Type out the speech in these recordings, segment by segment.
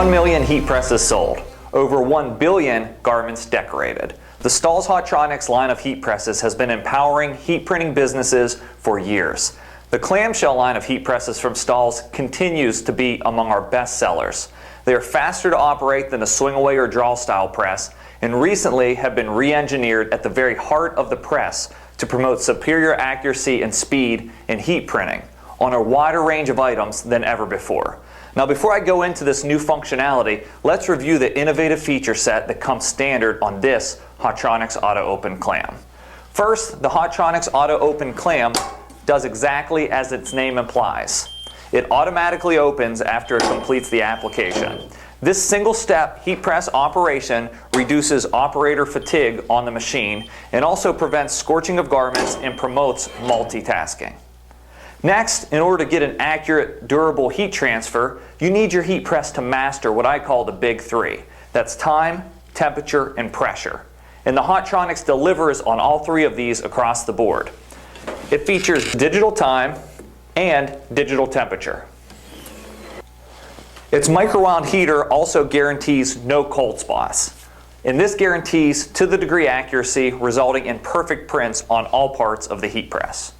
1 million heat presses sold, over 1 billion garments decorated. The Stahls Hotronix line of heat presses has been empowering heat printing businesses for years. The clamshell line of heat presses from Stahls continues to be among our best sellers. They are faster to operate than a swing away or draw style press, and recently have been re-engineered at the very heart of the press to promote superior accuracy and speed in heat printing on a wider range of items than ever before. Now, before I go into this new functionality, let's review the innovative feature set that comes standard on this Hotronix Auto Open Clam. First, the Hotronix Auto Open Clam does exactly as its name implies. It automatically opens after it completes the application. This single-step heat press operation reduces operator fatigue on the machine and also prevents scorching of garments and promotes multitasking. Next, in order to get an accurate, durable heat transfer, you need your heat press to master what I call the big three. That's time, temperature, and pressure. And the Hotronix delivers on all three of these across the board. It features digital time and digital temperature. Its micro-wound heater also guarantees no cold spots. And this guarantees to the degree accuracy, resulting in perfect prints on all parts of the heat press.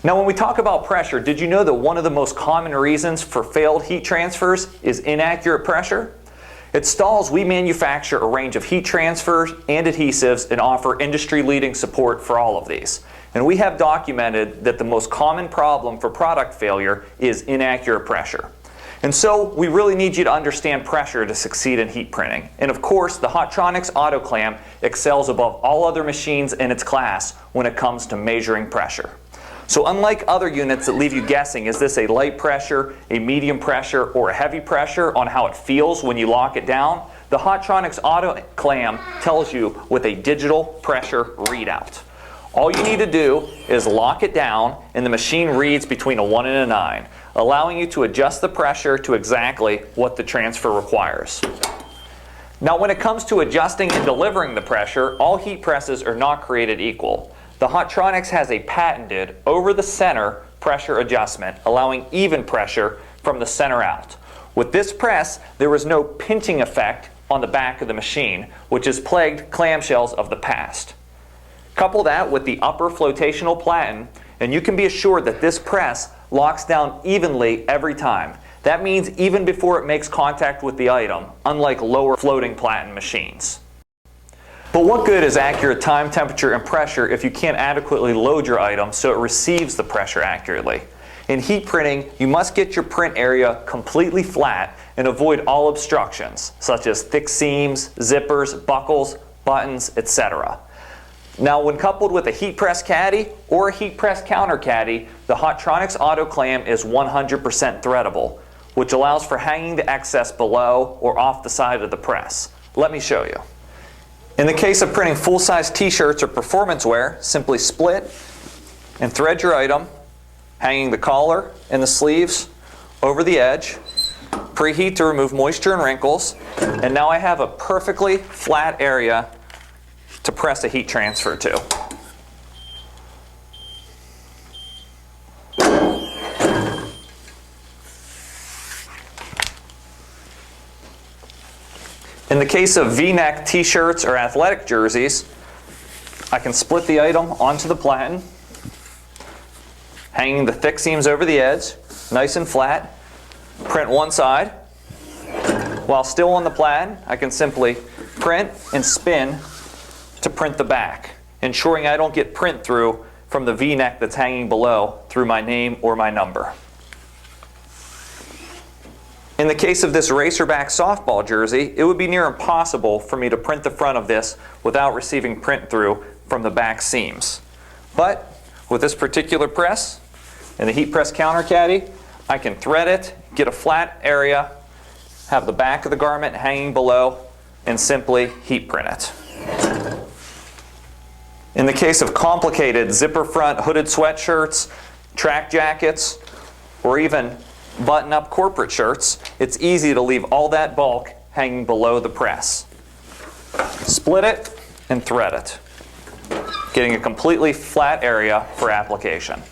Now, when we talk about pressure, did you know that one of the most common reasons for failed heat transfers is inaccurate pressure? At Stahls, we manufacture a range of heat transfers and adhesives and offer industry-leading support for all of these. And we have documented that the most common problem for product failure is inaccurate pressure. And so we really need you to understand pressure to succeed in heat printing. And of course, the Hotronix Auto Clam excels above all other machines in its class when it comes to measuring pressure. So unlike other units that leave you guessing, is this a light pressure, a medium pressure, or a heavy pressure on how it feels when you lock it down, the Hotronix Auto Clam tells you with a digital pressure readout. All you need to do is lock it down and the machine reads between a 1 and a 9, allowing you to adjust the pressure to exactly what the transfer requires. Now, when it comes to adjusting and delivering the pressure, all heat presses are not created equal. The Hotronix has a patented over-the-center pressure adjustment, allowing even pressure from the center out. With this press, there is no pinching effect on the back of the machine, which has plagued clamshells of the past. Couple that with the upper flotational platen, and you can be assured that this press locks down evenly every time. That means even before it makes contact with the item, unlike lower floating platen machines. But what good is accurate time, temperature, and pressure if you can't adequately load your item so it receives the pressure accurately? In heat printing, you must get your print area completely flat and avoid all obstructions, such as thick seams, zippers, buckles, buttons, etc. Now, when coupled with a heat press caddy or a heat press counter caddy, the Hotronix Auto Clam is 100% threadable, which allows for hanging the excess below or off the side of the press. Let me show you. In the case of printing full-size t-shirts or performance wear, simply split and thread your item, hanging the collar and the sleeves over the edge, preheat to remove moisture and wrinkles, and now I have a perfectly flat area to press a heat transfer to. In the case of V-neck t-shirts or athletic jerseys, I can split the item onto the platen, hanging the thick seams over the edge, nice and flat, print one side. While still on the platen, I can simply print and spin to print the back, ensuring I don't get print through from the V-neck that's hanging below through my name or my number. In the case of this racerback softball jersey, it would be near impossible for me to print the front of this without receiving print through from the back seams. But with this particular press and the heat press counter caddy, I can thread it, get a flat area, have the back of the garment hanging below, and simply heat print it. In the case of complicated zipper front hooded sweatshirts, track jackets, or even button-up corporate shirts, it's easy to leave all that bulk hanging below the press. Split it and thread it, getting a completely flat area for application.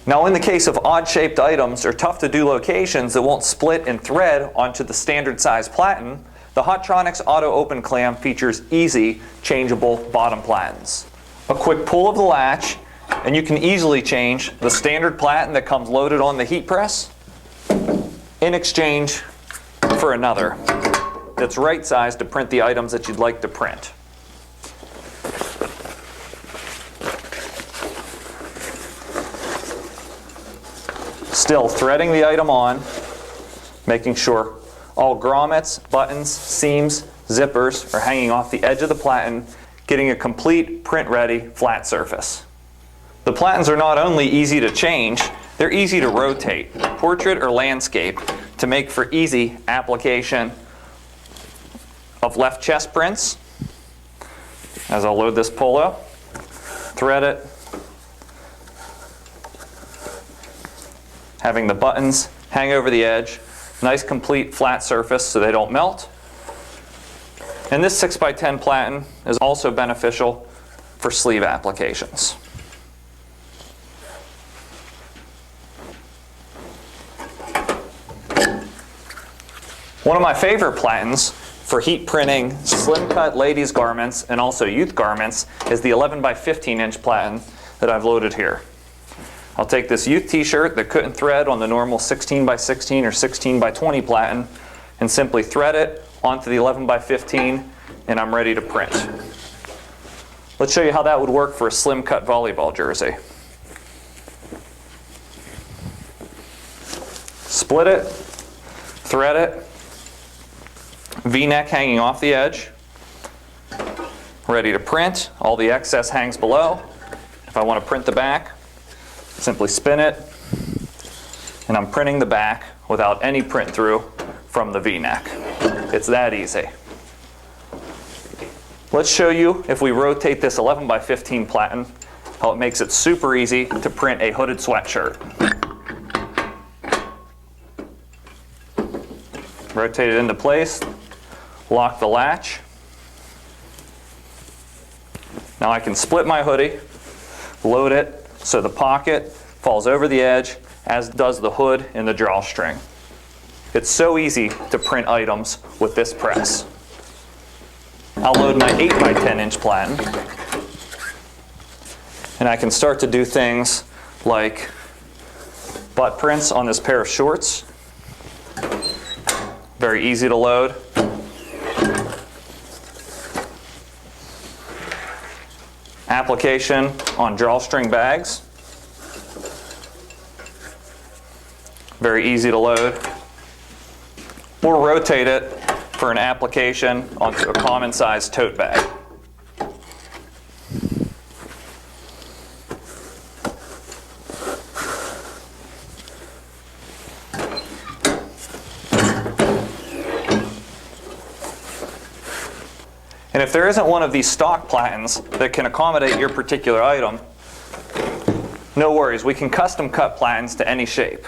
Now in the case of odd-shaped items or tough-to-do locations that won't split and thread onto the standard size platen, the Hotronix Auto Open Clam features easy, changeable bottom platens. A quick pull of the latch, and you can easily change the standard platen that comes loaded on the heat press in exchange for another that's right sized to print the items that you'd like to print. Still threading the item on, making sure all grommets, buttons, seams, zippers are hanging off the edge of the platen, getting a complete print-ready flat surface. The platens are not only easy to change, they're easy to rotate, portrait or landscape, to make for easy application of left chest prints. As I'll load this polo, thread it, having the buttons hang over the edge, nice complete flat surface so they don't melt. And this 6x10 platen is also beneficial for sleeve applications. One of my favorite platens for heat printing slim cut ladies garments and also youth garments is the 11x15 inch platen that I've loaded here. I'll take this youth t-shirt that couldn't thread on the normal 16x16 or 16x20 platen and simply thread it onto the 11x15 and I'm ready to print. Let's show you how that would work for a slim cut volleyball jersey. Split it, thread it, V-neck hanging off the edge, ready to print. All the excess hangs below. If I want to print the back, simply spin it, and I'm printing the back without any print through from the V-neck. It's that easy. Let's show you, if we rotate this 11x15 platen, how it makes it super easy to print a hooded sweatshirt. Rotate it into place, lock the latch. Now I can split my hoodie, load it so the pocket falls over the edge, as does the hood and the drawstring. It's so easy to print items with this press. I'll load my 8x10 inch platen, and I can start to do things like butt prints on this pair of shorts. Very easy to load. Application on drawstring bags. Very easy to load. Or rotate it for an application onto a common size tote bag. And if there isn't one of these stock platens that can accommodate your particular item, no worries, we can custom cut platens to any shape.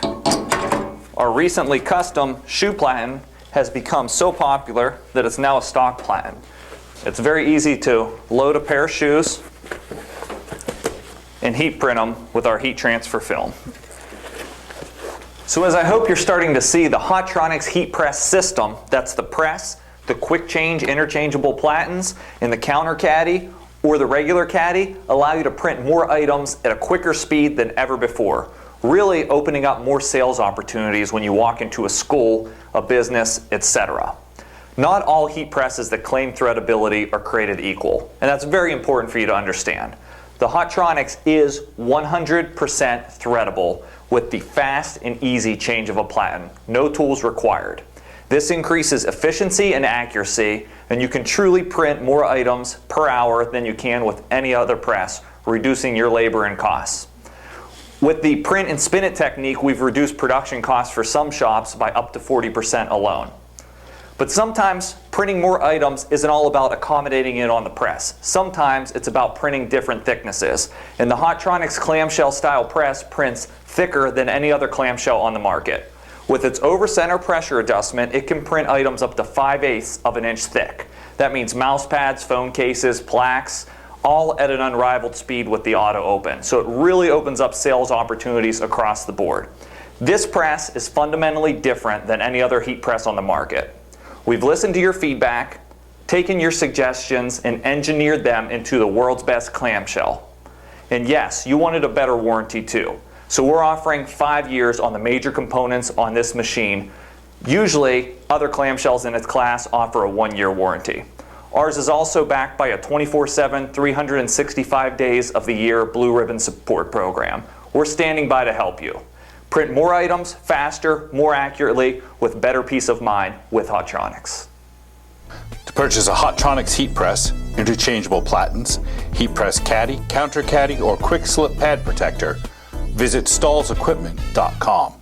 Our recently custom shoe platen has become so popular that it's now a stock platen. It's very easy to load a pair of shoes and heat print them with our heat transfer film. So as I hope you're starting to see, the Hotronix heat press system, that's the press, the quick change interchangeable platens, and the counter caddy or the regular caddy allow you to print more items at a quicker speed than ever before, really opening up more sales opportunities when you walk into a school, a business, etc. Not all heat presses that claim threadability are created equal, and that's very important for you to understand. The Hotronix is 100% threadable with the fast and easy change of a platen, no tools required. This increases efficiency and accuracy, and you can truly print more items per hour than you can with any other press, reducing your labor and costs. With the print and spin it technique, we've reduced production costs for some shops by up to 40% alone. But sometimes printing more items isn't all about accommodating it on the press. Sometimes it's about printing different thicknesses. And the Hotronix clamshell style press prints thicker than any other clamshell on the market. With its over-center pressure adjustment, it can print items up to 5/8 of an inch thick. That means mouse pads, phone cases, plaques, all at an unrivaled speed with the auto open. So it really opens up sales opportunities across the board. This press is fundamentally different than any other heat press on the market. We've listened to your feedback, taken your suggestions, and engineered them into the world's best clamshell. And yes, you wanted a better warranty too. So we're offering 5 years on the major components on this machine. Usually, other clamshells in its class offer a 1-year warranty. Ours is also backed by a 24/7, 365 days of the year Blue Ribbon support program. We're standing by to help you. Print more items faster, more accurately, with better peace of mind with Hotronix. To purchase a Hotronix heat press, interchangeable platens, heat press caddy, counter caddy, or quick slip pad protector, visit stahlsequipment.com.